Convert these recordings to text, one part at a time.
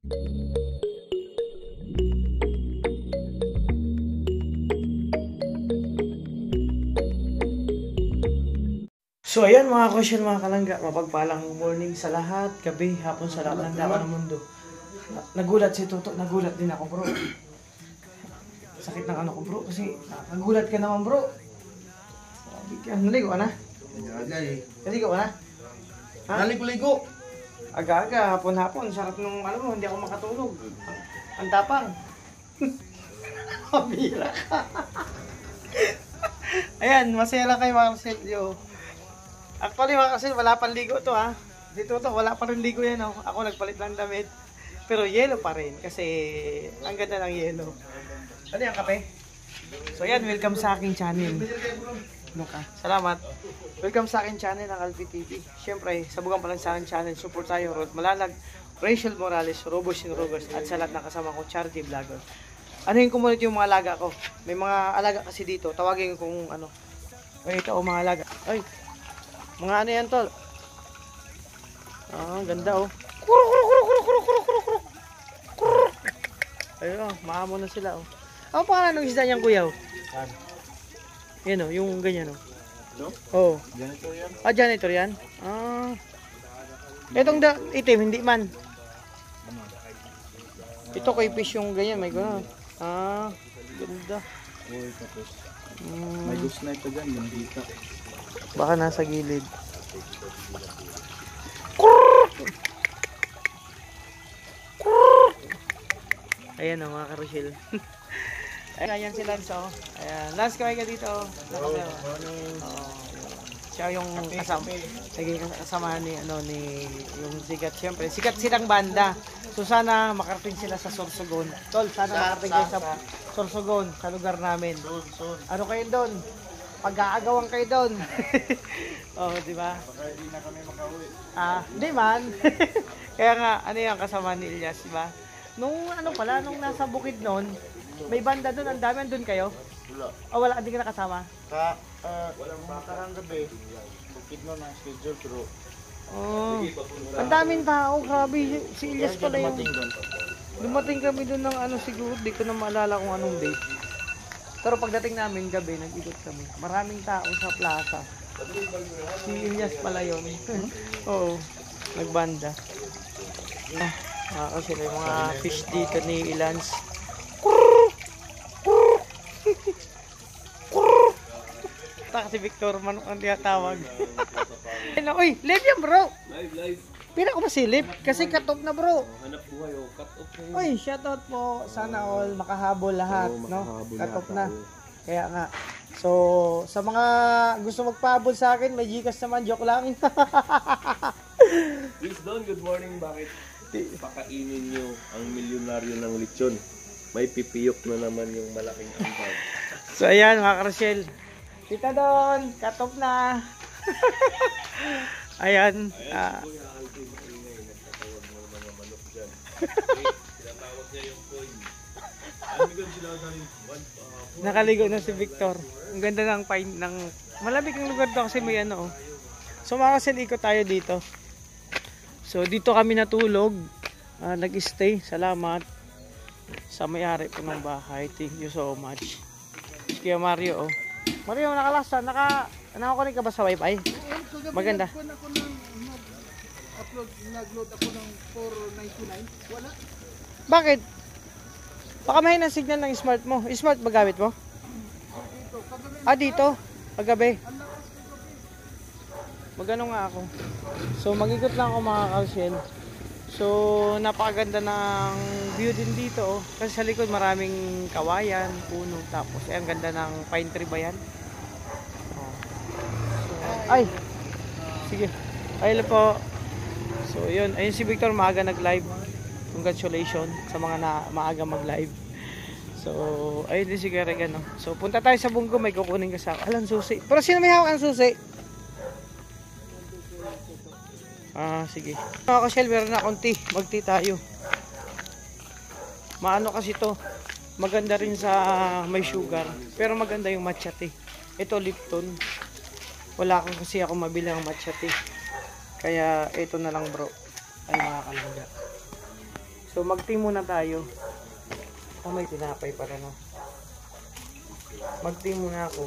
So ayan mga question, mga kalangga, mapagpalang morning sa lahat, gabi, hapon sa lahat ng tao ng mundo. Nagulat si Toto, nagulat din ako bro. Sakit ng ano ko bro, kasi nagulat ka naman bro. Naligo ka na? Naligo ka na? Ha? Naligo-ligo. Aga-aga, hapon-hapon, sarap nung ano mo, hindi ako makatulog. Ang tapang. Mabira ka. Ayan, masaya lang kayo mga Marcel. Actually mga Marcel, wala pang ligo to ha. Dito to, wala pa rin ligo yan oh. Ako nagpalit lang damit. Pero yelo pa rin kasi ang ganda ng yelo. Ano yan, kape? So yan, welcome sa aking channel. Salamat. Welcome sa aking channel ng Alfie TV. Siyempre, sabugan pa lang sa aking channel. Support tayo, Rod Malalag, Rachel Morales, Robos and Rogers, at sa lahat ng kasama ko, Charity Vlogger. Anuhin ko muna yung mga alaga ko. May mga alaga kasi dito. Tawagin ko kung ano. Ay, ito o mga alaga. Ay, mga ano yan tol. Ah, ganda oh. Ayun oh, maamo na sila oh. Ano pangalan ng isda niyang kuya oh? Yan oh, yung ganyan oh. No? Oh. Janitor yan. Ah, janitor yan? Ah. Itong itim, hindi man. Ito kay fish yung ganyan, may gano'n. Ah, ganda. Uy, tapos. May ghost snipe pa dyan, hindi ka. Baka nasa gilid. Ayan o mga karusil. Ayan si Lance o. Ayan. Lance, kaway ka dito. Siya yung kasama ni, ano, ni yung sikat. Siyempre, sikat silang banda. So sana makarating sila sa Sorsogon. Tol, sana makarating kayo sa Sorsogon, sa lugar namin. Ano kayo doon? Pag-aagawan kayo doon. Oh, di ba? Baka hindi na kami makauwi. Ah, di man. Kaya nga, ano yung kasama ni Ilyas, di ba? Nung ano pala, nung nasa bukid noon, may banda doon, ang dami doon kayo? Wala. O wala, hindi ka nakasama? Walang makarang gabi. Bukid na ng schedule, pero Oh, ang daming tao, grabe. Si Ilyas pala yung... Dumating kami doon ng ano siguro, di ko na maalala kung anong date. Pero pagdating namin gabi, nag-ikot kami. Maraming tao sa plaza. Si Ilyas pala yun. Oo, nagbanda. Kasi may mga fish dito ni Ilans. Taka si Victor, manok ang tinatawag. Uy, live yan bro! live. Pila ko masilip kasi cut-off na bro. Hanap buhay o cut-off na yun. Uy, shoutout po. Sana all makahabol lahat, no? Cut-off na. Kaya nga. So, sa mga gusto magpahabol sa akin, may Gcash naman, joke lang. Please Don, good morning. Bakit pakainin nyo ang milyonaryo ng lechon? May pipiyok na naman yung malaking ambag. So, ayan mga Rochelle. Tita Don, cut-off na. Ayan. Nakaligo na si Victor. Ang ganda ng pine ng malamig ang lugar to kasi may ano. So mga Rochelle, ikot tayo dito. So dito kami natulog. Nag-stay. Salamat sa may-ari po ng bahay. Thank you so much. Kaya Mario, oh. Mario, nakalasa. Nakakunik ka ba sa wifi? Maganda. Nag-load ako ng 499. Wala. Bakit? Baka mahina signal ng smart mo. Smart ba gamit mo? Dito. Paggabi. Magano nga ako. So mag-ikot lang ako mga Rochelle. So napakaganda ng view din dito oh. Kasi sa likod maraming kawayan, puno. Tapos ang ganda ng pine tree ba yan? Ay! Sige. Ayun po. So yun. Ayun si Victor, maaga nag-live. Congratulations sa mga maaga mag-live. So ayun din si Regan. No? So punta tayo sa Bunggo. May kukunin ka sa alam susi. Pero sino may hawak ang susi? Sige. Mga Rochelle, meron na akong tea. Mag-tea tayo. Maano kasi to. Maganda rin sa may sugar. Pero maganda yung matcha tea. Ito Lipton. Wala kang kasi ako mabili ng matcha tea. Kaya ito na lang bro. Ay mga kalangga. So mag-tea muna tayo. Oh, may tinapay pala no. Mag-tea muna ako.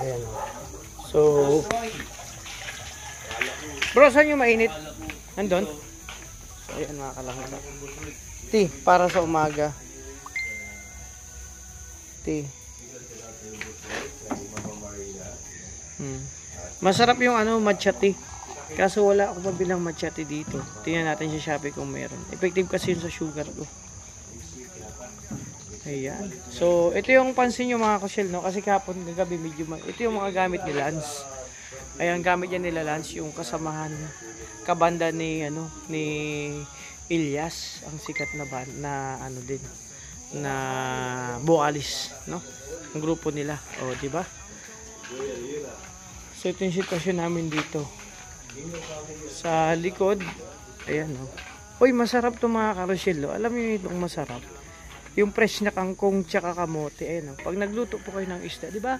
Ayan. So, bro, saan yung mainit? Nandun? So, ayan mga kalangga. Tea, para sa umaga. Tea. Masarap yung matcha tea. Kaso wala ako pabilang matcha tea dito. Tingnan natin sa Shopee kung meron. Effective kasi yun sa sugar ko. Ayan. So, ito yung pansin nyo mga kusyel, no? Kasi kahapon gagabi medyo ito yung mga gamit ni Lance. Ayan, gamit yan nila Lance, yung kasamahan kabanda ni ni Ilyas, ang sikat na band na din na Boalis, no? Ang grupo nila. O, di ba? So, ito yung sitwasyon namin dito. Sa likod, ayan, no? Uy, masarap to mga karosyel, no? Alam niyo itong masarap. Yung fresh na kangkong tsaka kamote, ayan, no? Pag nagluto po kayo ng isda, di ba?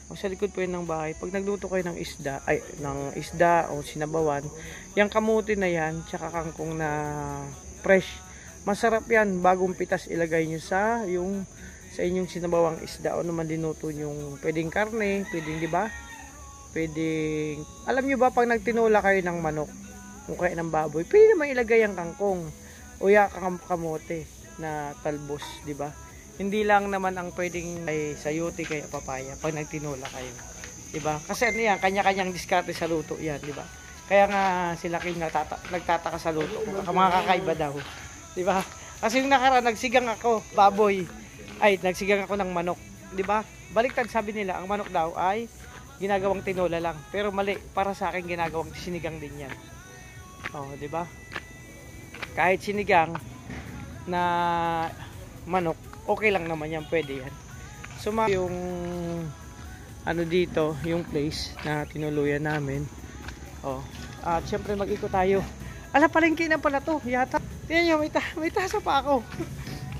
O sa likod po yun ng bahay, pag nagluto kayo ng isda o sinabawan, yung kamote na yan, tsaka kangkong na fresh, masarap yan. Bagong pitas ilagay nyo sa inyong sinabawang isda o naman dinuto yung pwedeng karne, pwedeng, di ba? Pwedeng, alam nyo ba pag nagtinola kayo ng manok, kung kaya ng baboy, pwede naman ilagay ang kangkong o kamote na talbos, di ba? Hindi lang naman ang pwedeng ay sayote kaya papaya pag nagtinola kayo, di ba? Kasi yan, kanya-kanyang diskarte sa luto yan, di ba? Kaya nga sila Kim nagtataka sa luto, mga kakaiba daw, di ba? Kasi yung nakaraan nagsigang ako nagsigang ako ng manok, di ba? Baliktad, sabi nila ang manok daw ay ginagawang tinola lang, pero mali, para sa akin ginagawang sinigang din yan. Oh, di ba? Kahit sinigang na manok, okay lang naman yan, pwede yan. So yung dito, yung place na tinuluyan namin. Oh, at syempre mag-ikot tayo. Palengke na pala to, yata. Tingnan nyo, may tasa pa ako.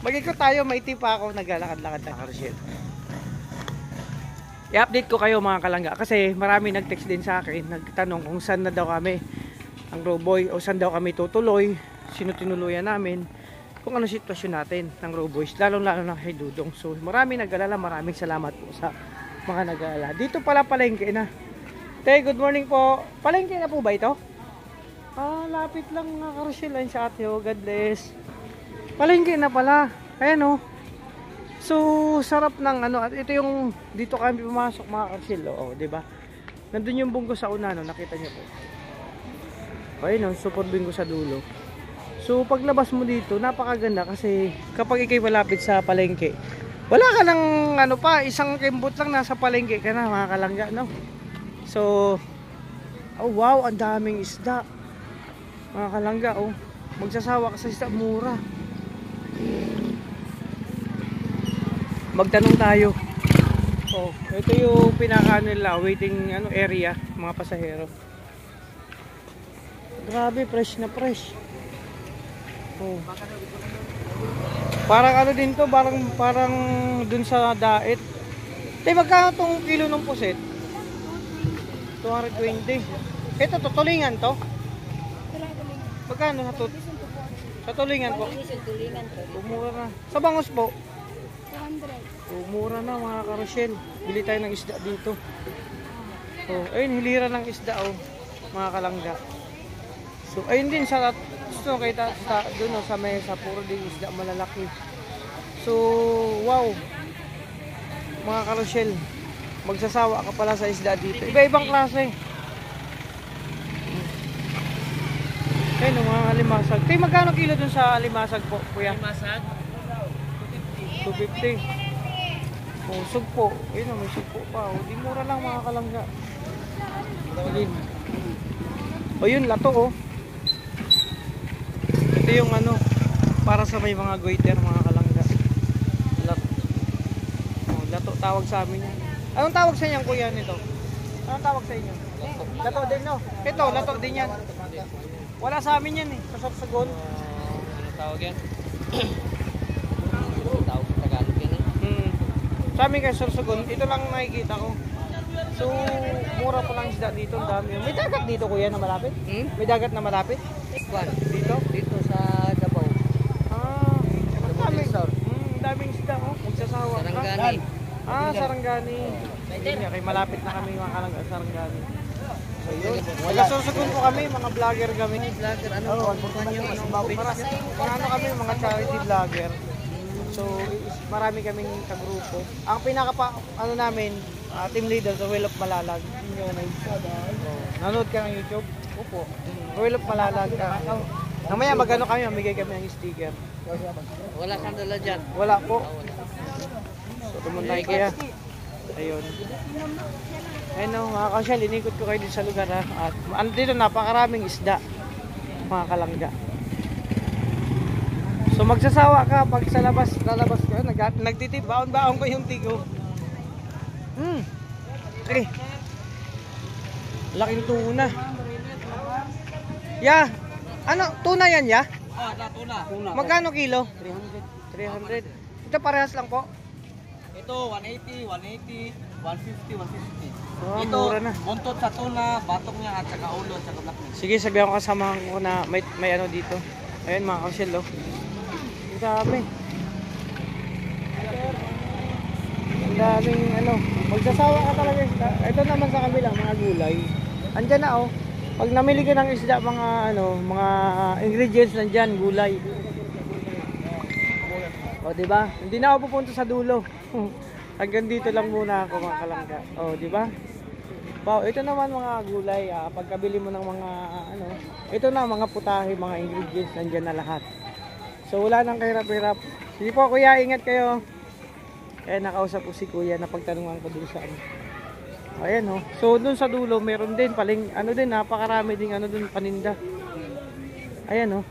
Mag-ikot tayo, may tea pa ako, naglalakad-lakad na karosyel. I-update ko kayo mga kalangga kasi marami nag-text din sa akin, nagtanong kung saan na daw kami ang Roboy o saan daw kami tutuloy, sino tinuluyan namin, kung ano sitwasyon natin ng Roboys, lalong-lalo na kay Dudong. So marami nag-alala, maraming salamat po sa mga nag-alala. Dito pala palengke na. Tay, good morning po. Palengke na po ba ito? Lapit lang mga karosyel line sa ate. Oh, God bless. Palengke na pala. Ayan o. So, sarap ng at ito yung dito kami pumasok mga karosyel. O, diba? Nandun yung bunggo sa una, no? Nakita niyo po. Ayun o, super bunggo sa dulo. So, paglabas mo dito, napakaganda kasi kapag ikay malapit sa palengke, wala ka ng isang kembot lang nasa palengke ka na mga kalangga, no? So, oh wow, ang daming isda. Mga kalangga, oh. Magsasawa ka sa isda, mura. Magtanong tayo. Oh, ito yung pinaka waiting area, mga pasahero. Grabe, fresh na fresh. Oh. Parang din to, parang dun sa daet. Magkano tong kilo ng puset? 220. Ito to, tulingan to? Magkano sa tulingan po? Mura na. Sa bangus po? 200. Mura na mga karosyel. Bili tayo ng isda dito. Oh, ayun, hilira ng isda mga kalangga. So ayun din sa kita doon sa may sa puro din isda malalaki. So wow. Mga karosyel, magsasawa ka pala sa isda dito. Iba-ibang klase. Ayun mga limasag. Magkano kilo dun sa limasag po, kuya? Limasag? 250. Oh, sugpo. Ayun, may sugpo pa. Di mura lang mga kalangga. Ayun. O yun, lato Ito yung para sa may mga goiter, mga kalangga. Lato. Oh, lato tawag sa amin yan. Anong tawag sa inyo, kuya, nito? Anong tawag sa inyo? Lato din, no? Ito, lato din yan. Wala sa amin yan sa Sorsogon. Ano tawag yan? Tawag sa Tagalog yan eh. Sa amin kay Sorsogon, ito lang nakikita ko. So, mura po lang isda dito, ang dami. May dagat dito kuya na malapit? May dagat na malapit? Kwan, Dito? dito sa Davao. Ah, ang daming, Resort. daming isda oh. Magsasawa ka. Sarangani. Sarangani. Hindi nga, kay malapit na kami mga kalangga, Sarangani. So yun. Wala Sorsogon po kami, mga vlogger kami. Vlogger, ano? Pagpukan nyo, Para ano kami, mga charity vlogger. So, marami kaming kagrupo. Ang ano namin, team leader sa Wheel of Malalag. Nanood ka ng YouTube? Opo. Wheel of Malalag. Namaya magano kami, mamigay kami ng sticker. Wala kang dala dyan. Wala po. Wala. So, tumuntay kaya. Ayun. Ayun o, mga kasyal, inikot ko kayo din sa lugar ha. At dito napakaraming isda, mga kalangga. So magsasawa ka pag sa lalabas ka, nagtitip, baon-baon ko yung tigo. Okay. Laking tuna. Ya, ano, tuna yan ya? Tuna. Magkano kilo? 300. 300. Ito parehas lang po. Ito, 180, 180, 150, 150. Oh, Ito, mura na. buntot sa tuna, batok niya at saka ulo at saka black. Sige, sabihan ko kasama ko na may ano dito. Ayun mga kasyal oh. Ang dami. Ang daming ano. Magsasawa ka talaga isda. Ito naman sa kabilang mga gulay. Andyan na oh. Pag namili ka ng isda, mga ingredients nandyan, gulay. O, diba? Hindi na ako pupunta sa dulo. Hanggang dito lang muna ako mga kalangga. O, diba? Wow, ito naman mga gulay. Pagkabili mo ng mga ito na mga putahe, mga ingredients nandiyan na lahat. So wala nang kahirap-hirap. Sige po kuya, ingat kayo. Kaya nakausap ko si kuya na pagtanungan ko dun sa ayan oh. So dun sa dulo meron din paling napakarami ding dun paninda. Ayan oh.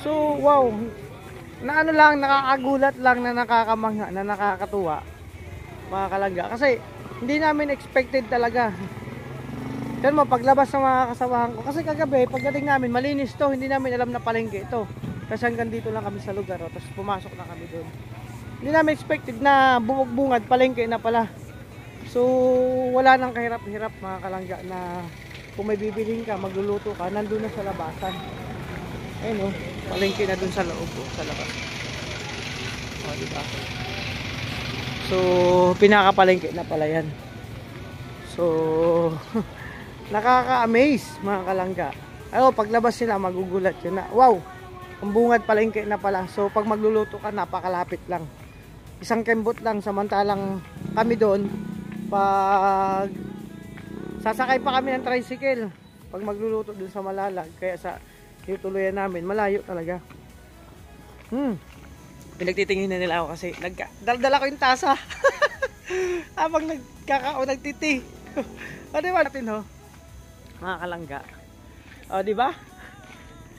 So wow. Nakakagulat lang na nakakamangha, na nakakatuwa. Mga kalangga kasi hindi namin expected talaga. Yan mo, paglabas ng mga kasamahan ko. Kasi kagabi, pagdating namin, malinis to. Hindi namin alam na palengke ito. Kasi hanggang dito lang kami sa lugar. O, tapos pumasok na kami doon. Hindi namin expected na bumug-bungad, palengke na pala. So, wala nang kahirap-hirap mga kalangga na kung may bibilhin ka, magluluto ka, nandun na sa labasan. Ayun o, palengke na dun sa loob o, sa labas. O, diba? So, pinakapalengke na pala yan. So, nakaka-amaze mga kalangga. Paglabas nila magugulat yun na, wow, ang bungad palengke na pala. So, pag magluluto ka, napakalapit lang. Isang kembot lang, samantalang kami doon, pag sasakay pa kami ng tricycle, pag magluluto doon sa Malalag, kaya sa tuluyan namin, malayo talaga. Pinagtitingin na nila ako kasi daldala ko yung tasa. Habang nagtiti. O diba natin ho? Mga kalangga. O diba?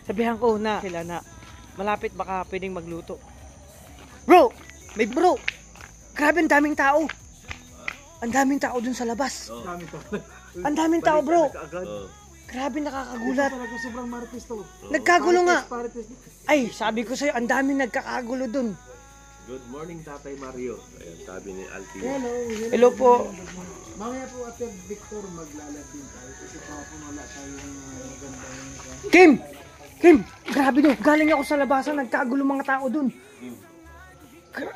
Sabihan ko na sila na malapit baka pwedeng magluto. Bro! May bro! Grabe ang daming tao. Ang daming tao dun sa labas. Ang daming tao bro. Grabe nakakagulat. Sobrang marites to. Nagkagulo nga. Ay, sabi ko sa'yo, ang daming nagkakagulo dun. Good morning, Tatay Mario. Ayan, sabi ni Alfie. Hello po. Mamaya po Ate Victor maglalab din tayo kasi kahapon wala tayong magandang Kim! Grabe no. Galing ako sa labasan. Nagkagulo mga tao dun.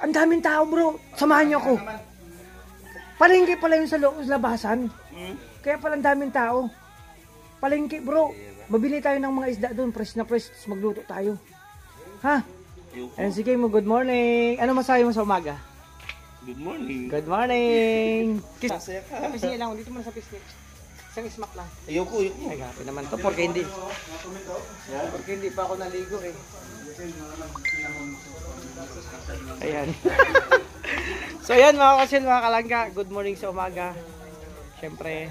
Ang daming tao bro. Samahan niyo ako. Palengke pala yung sa labasan. Kaya pala ang daming tao. Palengke bro. Mabili tayo ng mga isda dun. Fresh na fresh. Magluto tayo. Ha? Ayun sige mo. Good morning. Ano masabi mo sa umaga? Good morning. Good morning. Masaya ka. Pisngi lang. Dito mo sa pisngi. Isang smack lang. Ayoko. Ay gapi naman to. Porque hindi pa ako naligo eh. Ayan. So ayan mga kasil, mga kalangga. Good morning sa umaga. Siyempre.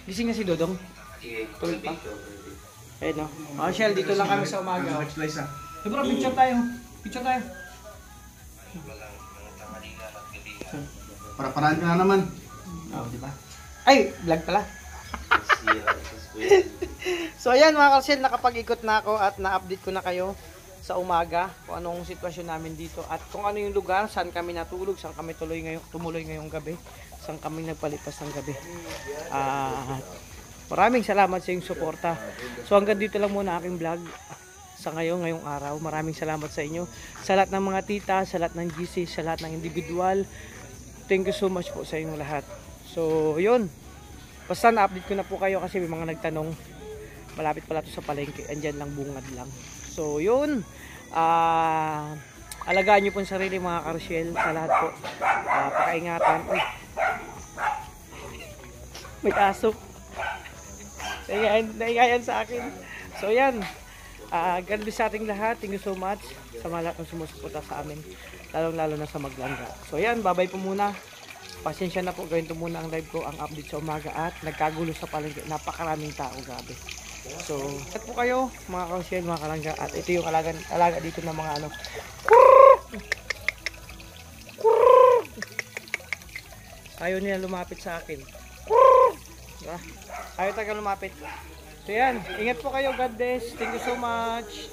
Gising na si Dodong. Tulog pa. Ayun o. Mga Shell, dito lang kami sa umaga. Bro, picture tayo. Picture tayo. Para-paraan ka na naman. Oo, di ba? Ay, vlog pala. So ayan mga kasil, nakapag-ikot na ako at na-update ko na kayo. sa umaga kung anong sitwasyon namin dito at kung ano yung lugar, saan kami natulog, saan kami tumuloy ngayong gabi, saan kami nagpalipas ng gabi. At maraming salamat sa iyong suporta. So hanggang dito lang muna aking vlog sa ngayong araw. Maraming salamat sa inyo. Sa lahat ng mga tita, sa lahat ng GC, sa lahat ng individual. Thank you so much po sa inyong lahat. So yun. Basta na-update ko na po kayo kasi may mga nagtanong. Malapit pala to sa palengke. Andyan lang, bungad lang. So yun. Alagaan nyo po ang sarili mga karusyel. Sa lahat po. Pakaingatan. Uy. May aso. Naigayan sa akin. So yan. God bless sa ating lahat. Thank you so much sa mga lahat ng sumusuporta sa amin. Lalong-lalo na sa Maglangga. So yan, babay po muna. Pasensya na po, gawin to muna ang live ko, ang update sa umaga at nagkagulo sa palengke. Napakaraming tao, grabe. So, cut po kayo, mga kausyel, mga kalangga. At ito yung alaga dito ng mga ano. Ayaw nila lumapit sa akin. Ayaw taga lumapit. So yan, ingat po kayo, God bless. Thank you so much.